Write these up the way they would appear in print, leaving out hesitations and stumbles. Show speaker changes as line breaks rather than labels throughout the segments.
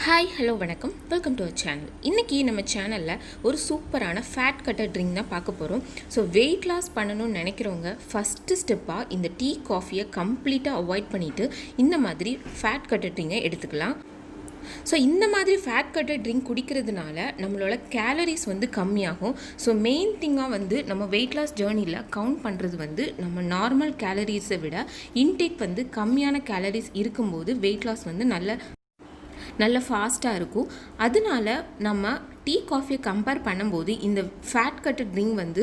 Hi hello வணக்கம், welcome to our channel. இன்றைக்கி நம்ம சேனலில் ஒரு சூப்பரான ஃபேட் கட்டர் ட்ரிங்க் தான் பார்க்க போகிறோம். ஸோ வெயிட் லாஸ் பண்ணணும்னு நினைக்கிறவங்க ஃபஸ்ட்டு ஸ்டெப்பாக இந்த டீ காஃபியை கம்ப்ளீட்டாக அவாய்ட் பண்ணிவிட்டு இந்த மாதிரி ஃபேட் கட்டர் ட்ரிங்கை எடுத்துக்கலாம். ஸோ இந்த மாதிரி ஃபேட் கட்டர் ட்ரிங்க் குடிக்கிறதுனால நம்மளோட கேலரிஸ் வந்து கம்மியாகும். ஸோ மெயின் திங்காக நம்ம வெயிட் லாஸ் ஜேர்னியில் கவுண்ட் பண்ணுறது நம்ம நார்மல் கேலரிஸை விட இன்டேக் கம்மியான கேலரிஸ் இருக்கும்போது வெயிட் லாஸ் நல்ல ஃபாஸ்ட்டாக இருக்கும். அதனால நம்ம டீ காஃபியை கம்பேர் பண்ணும்போது இந்த ஃபேட் கட்டர் ட்ரிங்க்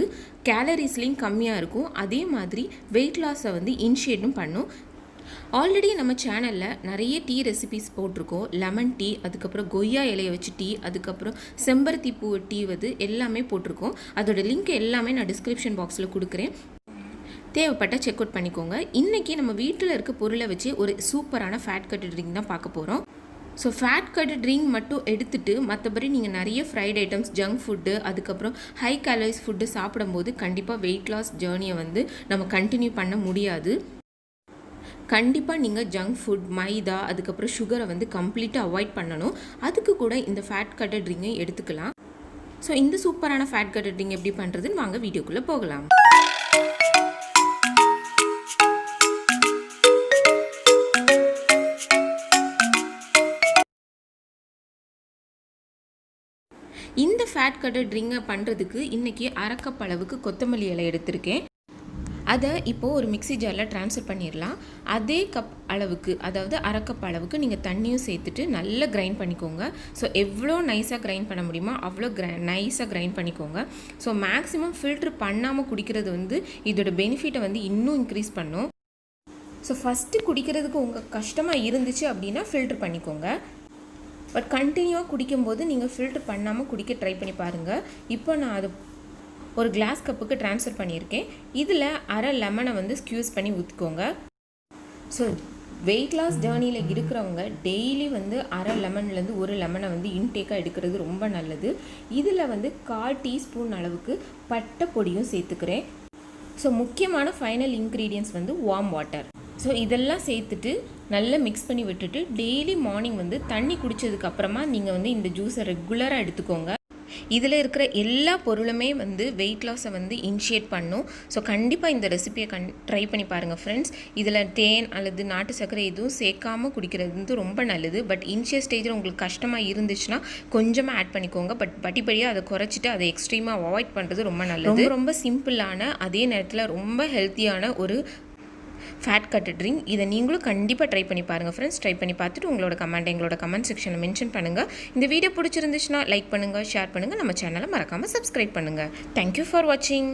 கேலரிஸ்லேயும் கம்மியாக இருக்கும். அதே மாதிரி வெயிட் லாஸை இனிஷியேட்டும் பண்ணும். ஆல்ரெடி நம்ம சேனலில் நிறைய டீ ரெசிபிஸ் போட்டிருக்கோம். லெமன் டீ, அதுக்கப்புறம் கொய்யா இலையை வச்சு டீ, அதுக்கப்புறம் செம்பருத்தி பூ டீ எல்லாமே போட்டிருக்கோம். அதோட லிங்க் எல்லாமே நான் டிஸ்கிரிப்ஷன் பாக்ஸில் கொடுக்குறேன், தேவைப்பட்ட செக் அவுட் பண்ணிக்கோங்க. இன்றைக்கி நம்ம வீட்டில் இருக்க பொருளை வச்சு ஒரு சூப்பரான ஃபேட் கட்டர் ட்ரிங்க் தான் பார்க்க போகிறோம். ஸோ ஃபேட் கட்டர் ட்ரிங்க் மட்டும் எடுத்துகிட்டு மற்றபடி நீங்கள் நிறைய ஃப்ரைட் ஐட்டம்ஸ், ஜங்க் ஃபுட்டு, அதுக்கப்புறம் ஹை கேலரிஸ் ஃபுட்டு சாப்பிடும்போது கண்டிப்பாக வெயிட் லாஸ் ஜேர்னியை நம்ம கண்டினியூ பண்ண முடியாது. கண்டிப்பாக நீங்கள் ஜங்க் ஃபுட், மைதா, அதுக்கப்புறம் சுகரை கம்ப்ளீட்டாக அவாய்ட் பண்ணணும். அதுக்கு கூட இந்த ஃபேட் கட்டர் ட்ரிங்கை எடுத்துக்கலாம். ஸோ இந்த சூப்பரான ஃபேட் கட்டர் ட்ரிங்க் எப்படி பண்ணுறதுன்னு வாங்க வீடியோக்குள்ளே போகலாம். இந்த ஃபேட் கட்டர் ட்ரிங்கை பண்ணுறதுக்கு இன்றைக்கி அரை கப் அளவுக்கு கொத்தமல்லி இலை எடுத்திருக்கேன். அதை இப்போது ஒரு மிக்ஸி ஜாரில் ட்ரான்ஸ்ஃபர் பண்ணிடலாம். அதே கப் அளவுக்கு, அதாவது அரை கப் அளவுக்கு நீங்கள் தண்ணியும் சேர்த்துட்டு நல்லா கிரைண்ட் பண்ணிக்கோங்க. ஸோ எவ்வளோ நைஸாக கிரைண்ட் பண்ண முடியுமோ அவ்வளோ நைஸாக கிரைண்ட் பண்ணிக்கோங்க. ஸோ மேக்ஸிமம் ஃபில்ட்ரு பண்ணாமல் குடிக்கிறது இதோட பெனிஃபிட்டை இன்னும் இன்க்ரீஸ் பண்ணும். ஸோ ஃபஸ்ட்டு குடிக்கிறதுக்கு உங்களுக்கு கஷ்டமாக இருந்துச்சு அப்படின்னா ஃபில்ட்ரு பண்ணிக்கோங்க. பட் கண்டினியூவாக குடிக்கும்போது நீங்கள் ஃபில்ட்ரு பண்ணாமல் குடிக்க ட்ரை பண்ணி பாருங்கள். இப்போ நான் அது ஒரு கிளாஸ் கப்புக்கு ட்ரான்ஸ்ஃபர் பண்ணியிருக்கேன். இதில் அரை லெமனை ஸ்க்யூஸ் பண்ணி ஊற்றிக்கோங்க. ஸோ வெயிட் லாஸ் ஜேர்னியில் இருக்கிறவங்க டெய்லி அரை லெமன்லேருந்து ஒரு லெமனை இன்டேக்காக எடுக்கிறது ரொம்ப நல்லது. இதில் 1/4 டீஸ்பூன் அளவுக்கு பட்டை பொடியும் சேர்த்துக்கிறேன். ஸோ முக்கியமான final ingredients warm water. So இதெல்லாம் சேர்த்துட்டு நல்லா மிக்ஸ் பண்ணி விட்டுட்டு டெய்லி மார்னிங் தண்ணி குடித்ததுக்கப்புறமா நீங்கள் இந்த ஜூஸை ரெகுலராக எடுத்துக்கோங்க. இதில் இருக்கிற எல்லா பொருளுமே வெயிட் லாஸை இனிஷியேட் பண்ணும். ஸோ கண்டிப்பாக இந்த ரெசிபியை ட்ரை பண்ணி பாருங்கள் ஃப்ரெண்ட்ஸ். இதில் தேன் அல்லது நாட்டு சர்க்கரை எதுவும் சேர்க்காமல் குடிக்கிறது ரொம்ப நல்லது. பட் இனிஷியல் ஸ்டேஜில் உங்களுக்கு கஷ்டமாக இருந்துச்சுன்னா கொஞ்சமாக ஆட் பண்ணிக்கோங்க. பட் படிப்படியாக அதை குறைச்சிட்டு அதை எக்ஸ்ட்ரீமாக அவாய்ட் பண்ணுறது ரொம்ப நல்லது. ரொம்ப சிம்பிளான, அதே நேரத்தில் ரொம்ப ஹெல்த்தியான ஒரு ஃபேட் கட்டர் ட்ரிங்க். இதை நீங்களும் கண்டிப்பாக ட்ரை பண்ணி பாருங்கள் ஃப்ரெண்ட்ஸ். ட்ரை பண்ணி பார்த்துட்டு எங்களோட கமெண்ட் செக்ஷனில் மென்ஷன் பண்ணுங்கள். இந்த வீடியோ பிடிச்சிருந்துச்சுன்னா லைக் பண்ணுங்கள், ஷேர் பண்ணுங்கள், நம்ம சேனலை மறக்காமல் சப்ஸ்கிரைப் பண்ணுங்கள். தேங்க்யூ ஃபார் வாட்சிங்.